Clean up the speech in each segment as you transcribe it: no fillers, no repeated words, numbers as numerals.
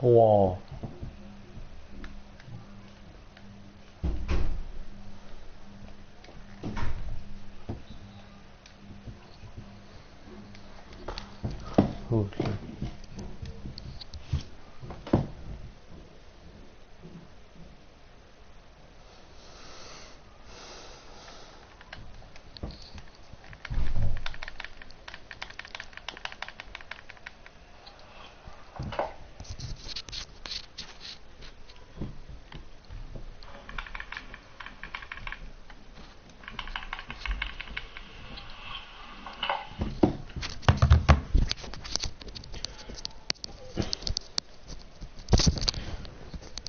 Wow. Okay.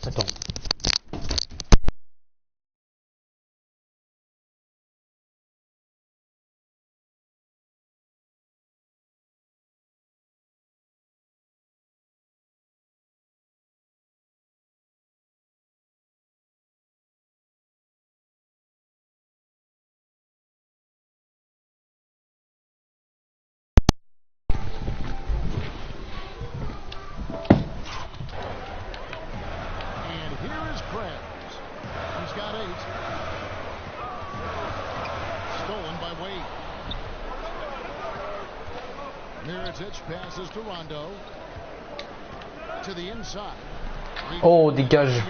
Attends. He's got 8. Stolen by Wade. Miritich passes to Rondo. To the inside. Oh, dégage.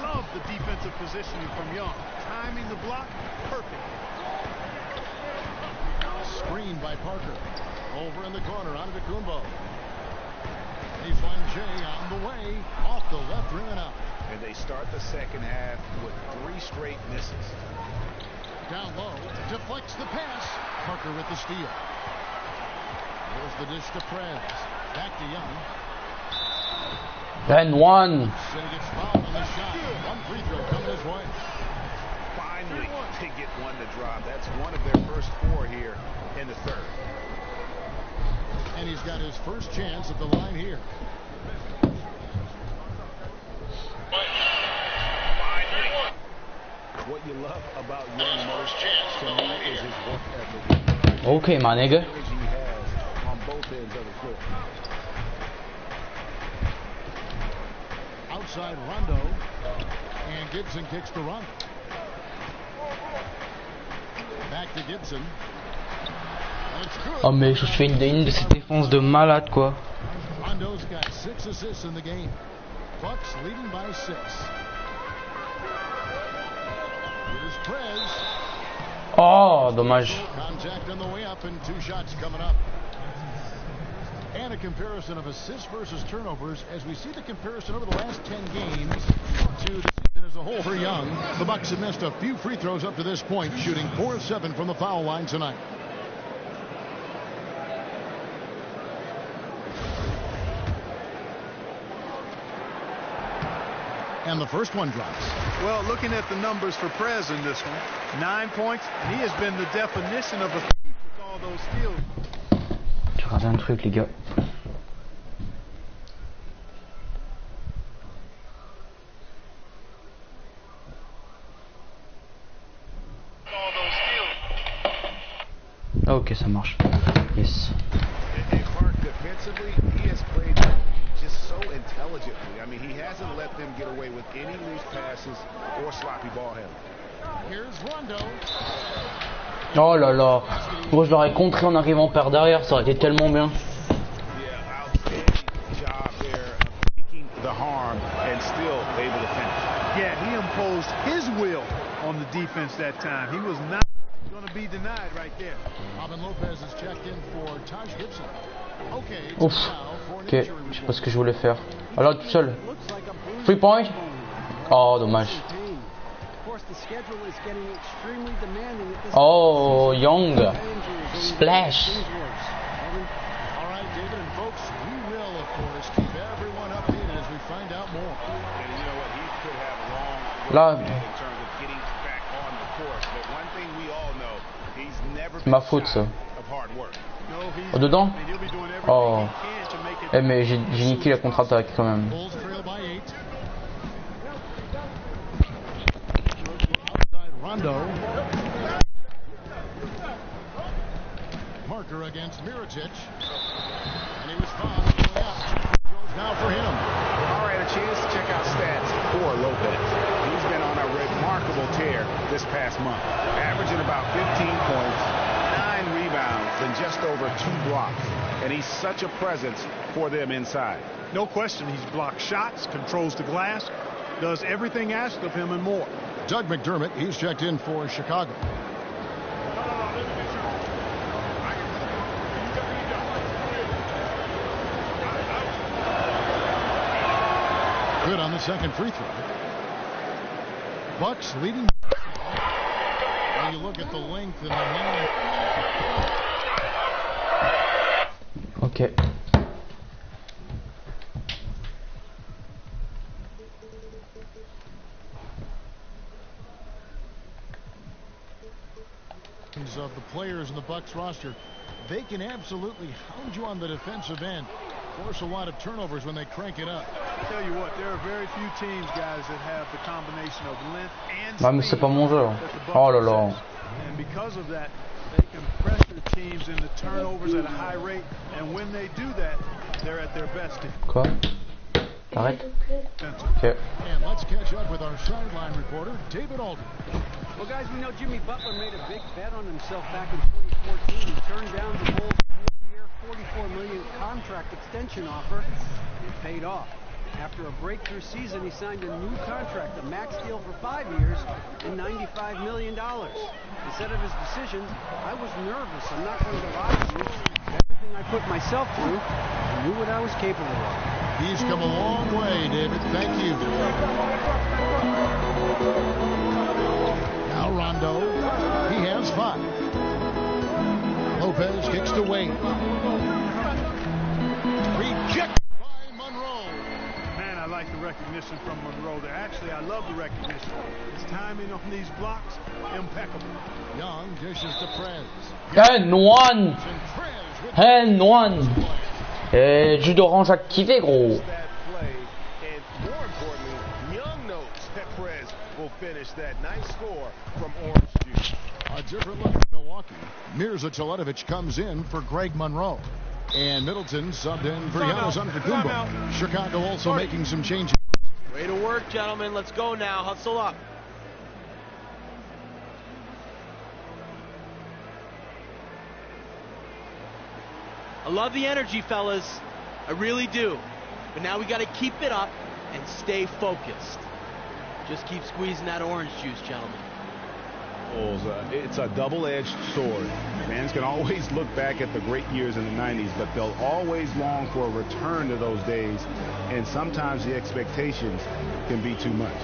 Love the defensive positioning from Young. Timing the block, perfect. Screen by Parker. Over in the corner, on to Kumbo. They find Jay on the way. Off the left rim and out. And they start the second half with 3 straight misses. Down low, deflects the pass. Parker with the steal. There's the dish to Prez. Back to Young. And one. City gets fouled on the shot. 1 free throw coming his way. Finally, they get one to drop. That's one of their first 4 here in the third. And he's got his first chance at the line here. What you love about Young most to me is his work ethic. Okay, my nigga. He has on both ends of the floor. Outside Rondo. And Gibson kicks to Rondo. Back to Gibson. Oh mais je fais une de ces défenses de malade quoi. Rondo's got 6 assists in the game. Bucks leading by 6. Here's Prez. Oh, dommage. Contact on the way up and 2 shots coming up. And a comparison of assists versus turnovers as we see the comparison over the last 10 games to the season as a whole for Young. The Bucks have missed a few free throws up to this point, shooting 4 of 7 from the foul line tonight. And the first one drops. Well, looking at the numbers for Prez in this one, 9 points, and he has been the definition of a thief with all those steals. J'ai raté un truc les gars. Ok, ça marche. Yes. And Clark, defensively, he has played just so intelligently. I mean, he hasn't let them get away with any loose passes or sloppy ball handling. Here's Rondo. Oh là là. Moi je l'aurais contré en arrivant par derrière, ça aurait été tellement bien. Yeah, outstanding job there of taking the harm and still able to finish. Yeah, he imposed his will on the defense that time. He was not going to be denied right there. Robin Lopez is checked in for Taj Gibson. Okay. Ouf. Ok, je sais pas ce que je voulais faire. Alors tout seul. 3 points. Oh dommage. Oh Young. Splash. All right, David and folks, we will of course keep everyone updated as we find out more. And you know what? He could have a long Là. road in terms of getting back on the course. But one thing we all know, he's never C'est ma been faute ça. shy of hard work. Oh dedans. Oh. Eh mais j'ai niqué la contre-attaque quand même. Bulls trail by 8. Outside Rondo. Parker against Miritich. And he was fouled going out. Now for him. tear this past month, averaging about 15 points, 9 rebounds, and just over 2 blocks. And he's such a presence for them inside. No question, he's blocked shots, controls the glass, does everything asked of him and more. Doug McDermott, he's checked in for Chicago. Good on the second free throw. Bucks leading. When you look at the length and the hand. Ok. Of the players in the Bucks roster, they can absolutely hound you on the defensive end, force a lot of turnovers when they crank it up. I tell you what, there are very few teams, guys, that have the combination of length and Bah mais c'est pas mon jeu. Oh là là. And because of that, they can pressure teams into turnovers at a high rate, and when they do that, they're at their best. Quoi? Arrête. Ok. And let's catch up with our sideline reporter, David Aldridge. Well, guys, we know Jimmy Butler made a big bet on himself back in 2014. He turned down the Bulls' 4-year, $44 million contract extension offer. It paid off. After a breakthrough season, he signed a new contract, a max deal for 5 years and $95 million. Instead of his decision, I was nervous. I'm not going to lie to you. Everything I put myself through, I knew what I was capable of. He's come a long way, David. Thank you. Now Rondo. He has 5. Lopez kicks to Wade. Rejected by Monroe. Man, I like the recognition from Monroe there. Actually, I love the recognition. His timing on these blocks, impeccable. Young dishes to Prez. N1 N1 Et jus d'orange activé, gros. That play, and more importantly, Young notes that Perez will finish that nice score from orange juice. A different look at Milwaukee. Mirza Teletovic comes in for Greg Monroe. And Middleton subbed in for Giannis Antetokounmpo. Chicago also making some changes. Way to work, gentlemen. Let's go now. Hustle up. I love the energy, fellas. I really do. But now we got to keep it up and stay focused. Just keep squeezing that orange juice, gentlemen. It's a double-edged sword. Fans can always look back at the great years in the 90s, but they'll always long for a return to those days, and sometimes the expectations can be too much.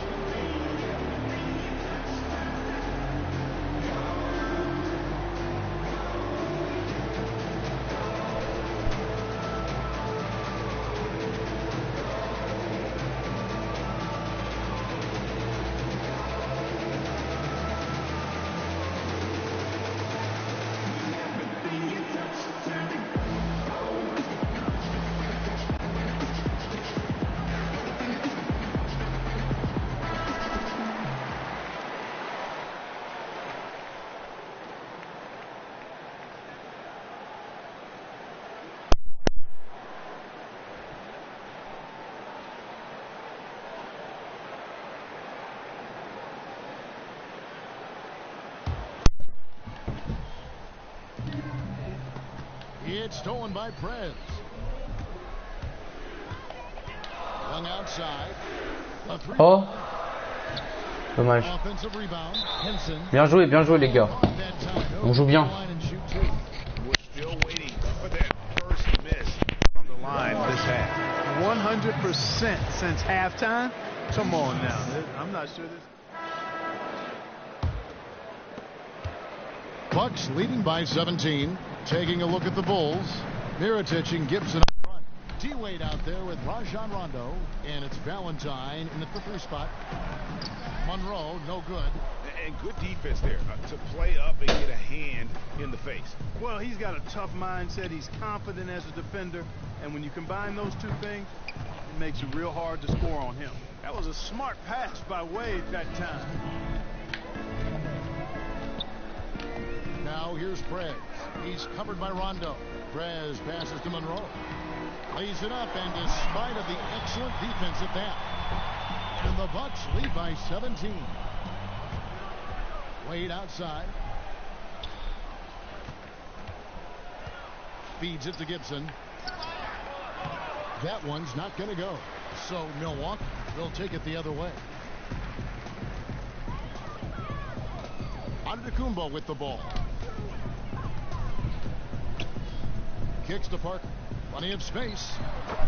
It's stolen by Prez. Young outside. Oh. Dommage. Offensive rebound. Henson. Bien joué les gars. On joue bien. We're still waiting for that first miss from the line this half. 100% since halftime. Come on now. I'm not sure this. Bucks leading by 17. Taking a look at the Bulls. Mirotic and Gibson up front. D-Wade out there with Rajon Rondo. And it's Valentine in at the 3 spot. Monroe, no good. And good defense there to play up and get a hand in the face. Well, he's got a tough mindset. He's confident as a defender. And when you combine those two things, it makes it real hard to score on him. That was a smart pass by Wade that time. Now here's Prez. He's covered by Rondo. Prez passes to Monroe. Lays it up, and despite of the excellent defense at that, and the Bucks lead by 17. Wade outside. Feeds it to Gibson. That one's not going to go. So Milwaukee will take it the other way. Antetokounmpo with the ball. Kicks to Parker. Plenty of space.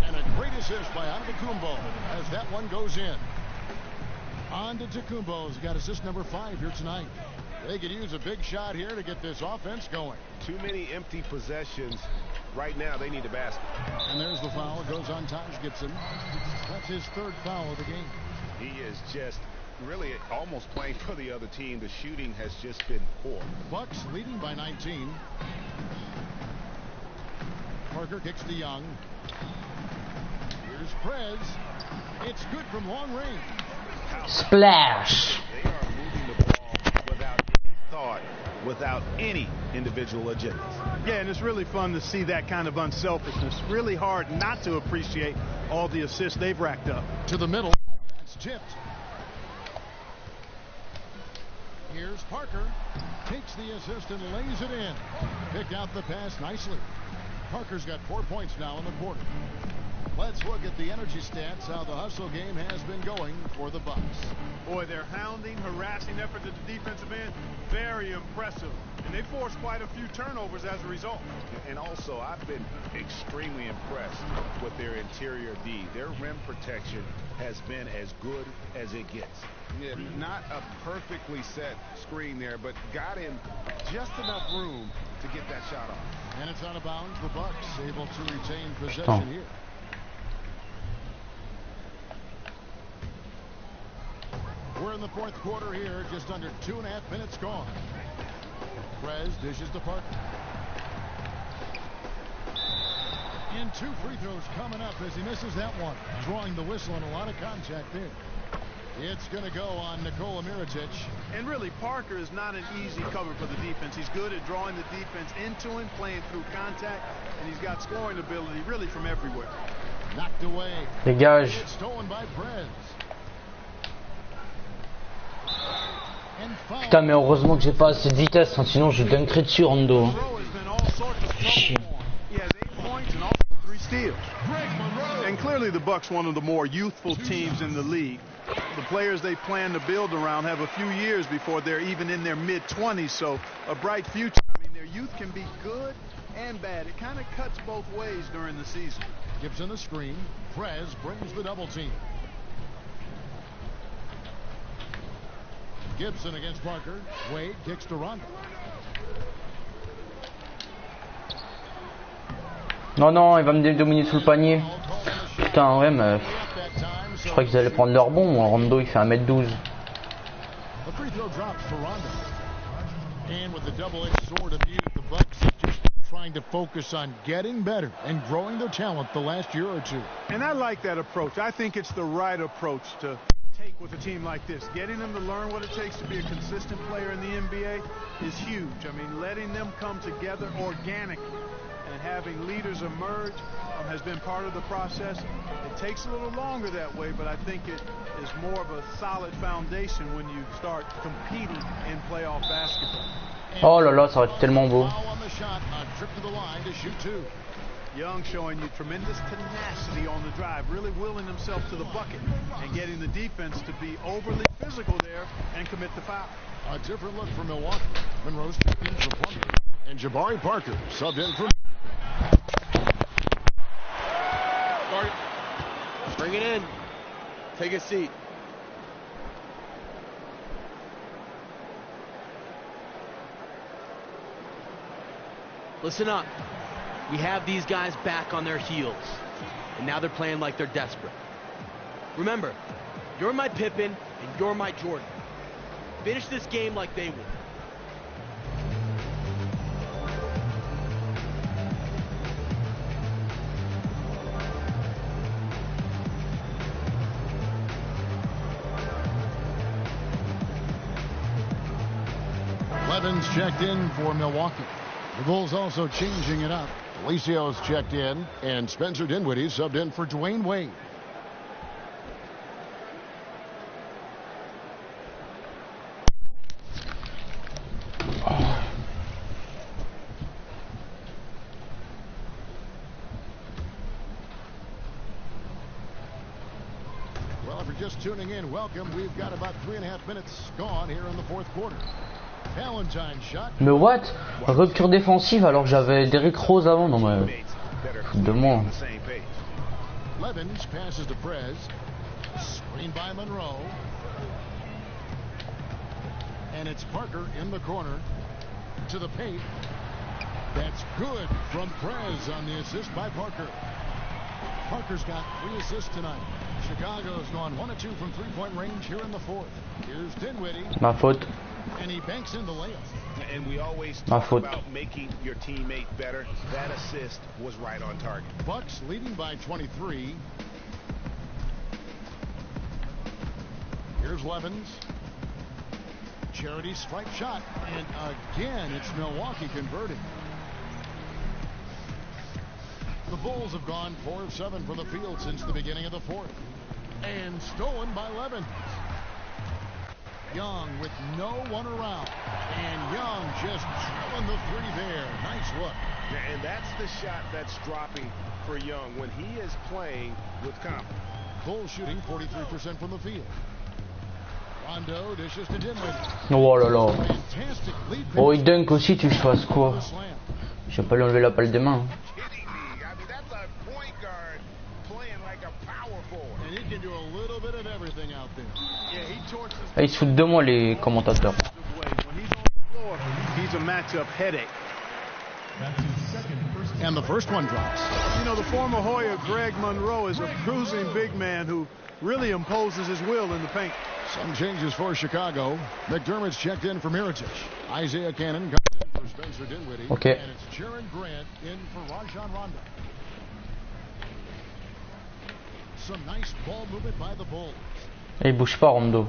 And a great assist by Antetokounmpo as that one goes in. Antetokounmpo's got assist number 5 here tonight. They could use a big shot here to get this offense going. Too many empty possessions. Right now, they need a basket. And there's the foul. It goes on Taj Gibson. That's his 3rd foul of the game. He is just really almost playing for the other team. The shooting has just been poor. Bucks leading by 19. Parker kicks to Young. Here's Prez. It's good from long range. Splash. They are moving the ball without any thought, without any individual agendas. Yeah, and it's really fun to see that kind of unselfishness. Really hard not to appreciate all the assists they've racked up. To the middle. That's tipped. Here's Parker. Takes the assist and lays it in. Picked out the pass nicely. Parker's got 4 points now in the quarter. Let's look at the energy stats, how the hustle game has been going for the Bucks. Boy, their hounding, harassing effort at the defensive end, very impressive. And they forced quite a few turnovers as a result. And also, I've been extremely impressed with their interior D. Their rim protection has been as good as it gets. Yeah, not a perfectly set screen there, but got him just enough room to get that shot off. And it's out of bounds. The Bucks able to retain possession here. We're in the 4th quarter here, just under 2.5 minutes gone. Prez dishes to Parker. And 2 free throws coming up as he misses that one. Drawing the whistle and a lot of contact there. It's going to go on Nikola Mirotic. And really, Parker is not an easy cover for the defense. He's good at drawing the defense into him, playing through contact, and he's got scoring ability really from everywhere. Knocked away. Dégage. It's stolen by Prez. Putain, mais heureusement que j'ai pas assez de vitesse, hein, sinon je dunkerais dessus Rondo. Chiant. He has 8 points and also 3 steals. And clearly the Bucks, one of the more youthful teams in the league. The players they plan to build around have a few years before they're even in their mid-20s, so a bright future. I mean, their youth can be good and bad. It kind of cuts both ways during the season. Gibson the screen. Prez brings the double team. Gibson against Parker. Wade kicks to Rondo. Non, non, il va me dominer sous le panier. Putain, ouais, mais je crois qu'ils allaient prendre leur bon. Moi, Rondo, il fait 1m12. The free throw drops for Rondo. And with the double-edged sword of youth, the Bucks are just trying to focus on getting better and growing their talent the last year or two. And I like that approach. I think it's the right approach to take with a team like this. Getting them to learn what it takes to be a consistent player in the NBA is huge. I mean, letting them come together organically and having leaders emerge has been part of the process. It takes a little longer that way, but I think it is more of a solid foundation when you start competing in playoff basketball. Oh là là, ça aurait été tellement beau. Young showing you tremendous tenacity on the drive, really willing himself to the bucket and getting the defense to be overly physical there and commit the foul. A different look for Milwaukee. Monroe's checked in for Plummer. And Jabari Parker subbed in for... Bring it in. Take a seat. Listen up. We have these guys back on their heels, and now they're playing like they're desperate. Remember, you're my Pippen, and you're my Jordan. Finish this game like they would. Levin's checked in for Milwaukee. The Bulls also changing it up. Alicios checked in, and Spencer Dinwiddie subbed in for Dwayne Wade. just tuning in, welcome. We've got about 3.5 minutes gone here in the fourth quarter. Valentine's shot. Mais what? Rupture défensive alors que j'avais Derrick Rose avant. Non mais... Fout de moi. Levens passes to Prez. Screen by Monroe. And it's Parker in the corner. To the paint. That's good from Prez on the assist by Parker. Parker's got 3 assists tonight. Chicago's gone 1 of 2 from three-point range here in the fourth. Here's Dinwiddie. Ma faute. And he banks in the layup. And we always talk about making your teammate better. That assist was right on target. Bucks leading by 23. Here's Levens. Charity stripe shot. And again, it's Milwaukee converting. The Bulls have gone 4 of 7 from the field since the beginning of the fourth. And stolen by Levens. Young with no one around. And Young just drilling the three there. Nice look. And that's the shot that's dropping for Young when he is playing with confidence. Bulls shooting 43% from the field. Rondo dishes to Dinwiddie. Oh là là. Fantastic lead. Oh, il dunk aussi, tu fasses quoi? Je vais pas lui enlever la balle des mains. Ah, ils se foutent de moi les commentateurs. And the first one drops. You know, the former Hoya Greg Monroe is a cruising big man who really imposes his will in the paint. Some changes for Chicago. McDermott's checked in for Mirotic. Isaiah Cannon comes in for Spencer Dinwiddie. Okay. And it's Jaron Grant in for Rajon Rondo. Some nice ball movement by the Bulls. Et il bouge pas Rondo.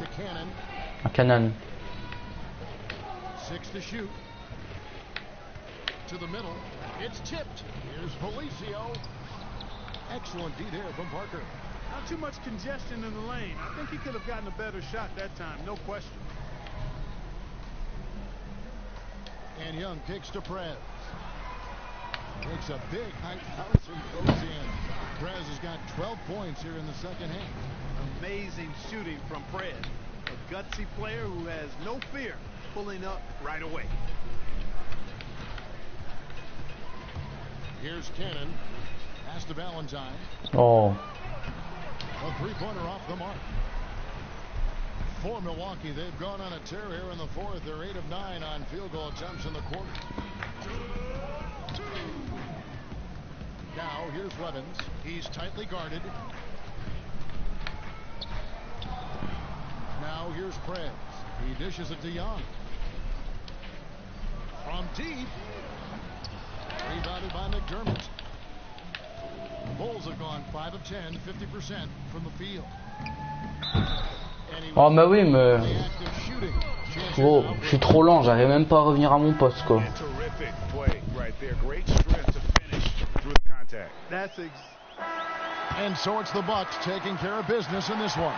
Un Cannon. 6 to shoot. To the middle. It's tipped. Here's Felicio. Excellent D there from Parker. Not too much congestion in the lane. I think he could have gotten a better shot that time, no question. And Young kicks to Prez. Takes a big height bounce and goes in. Prez has got 12 points here in the second half. Amazing shooting from Prez. A gutsy player who has no fear pulling up right away. Here's Cannon. Pass to Valentine. Oh. A three-pointer off the mark. For Milwaukee, they've gone on a tear here in the fourth. They're 8 of 9 on field goal attempts in the quarter. Now, here's Levens. He's tightly guarded. Now, here's Prez. He dishes it to Young. From deep. Rebounded by McDermott. The Bulls have gone 5 of 10, 50% from the field. Oh mais oui mais... Oh, je suis trop lent, j'arrive même pas à revenir à mon poste quoi. And so it's the Bucks taking care of business in this one.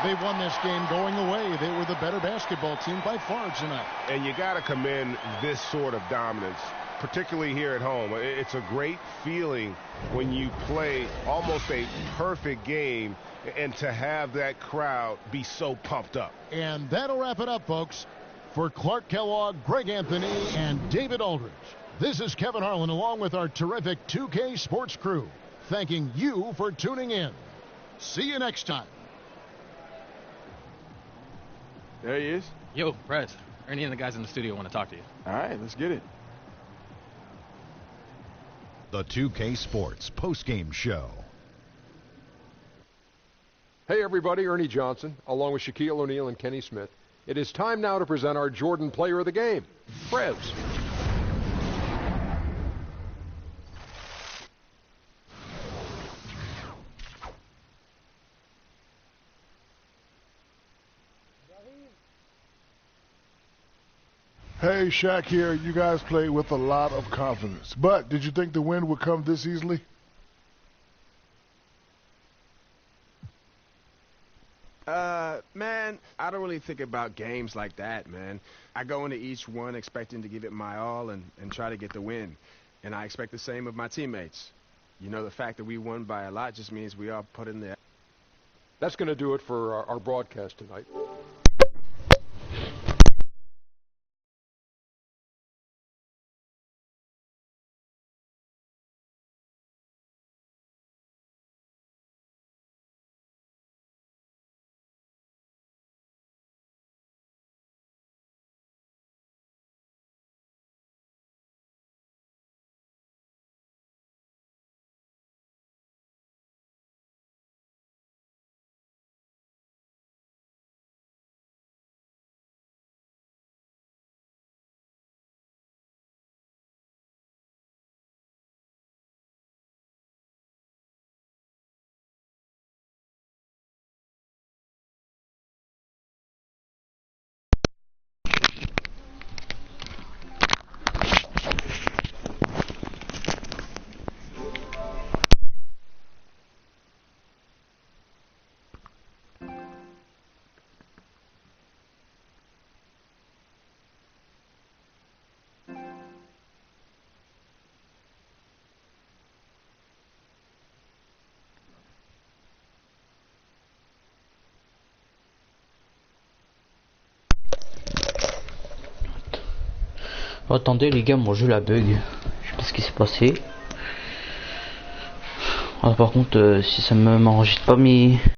They won this game going away. They were the better basketball team by far tonight. And you got to commend this sort of dominance, particularly here at home. It's a great feeling when you play almost a perfect game and to have that crowd be so pumped up. And that'll wrap it up, folks. For Clark Kellogg, Greg Anthony, and David Aldridge, this is Kevin Harlan along with our terrific 2K Sports crew, thanking you for tuning in. See you next time. There he is. Yo, Prez. Ernie and the guys in the studio want to talk to you. All right, let's get it. The 2K Sports postgame show. Hey everybody, Ernie Johnson, along with Shaquille O'Neal and Kenny Smith. It is time now to present our Jordan Player of the Game, Prez. Hey, Shaq here. You guys played with a lot of confidence. But did you think the win would come this easily? Man, I don't really think about games like that, man. I go into each one expecting to give it my all and try to get the win. And I expect the same of my teammates. You know, the fact that we won by a lot just means we all put in the That's going to do it for our broadcast tonight. Oh, attendez les gars, mon jeu la bug. Je sais pas ce qui s'est passé. Ah, par contre, si ça m'enregistre pas mes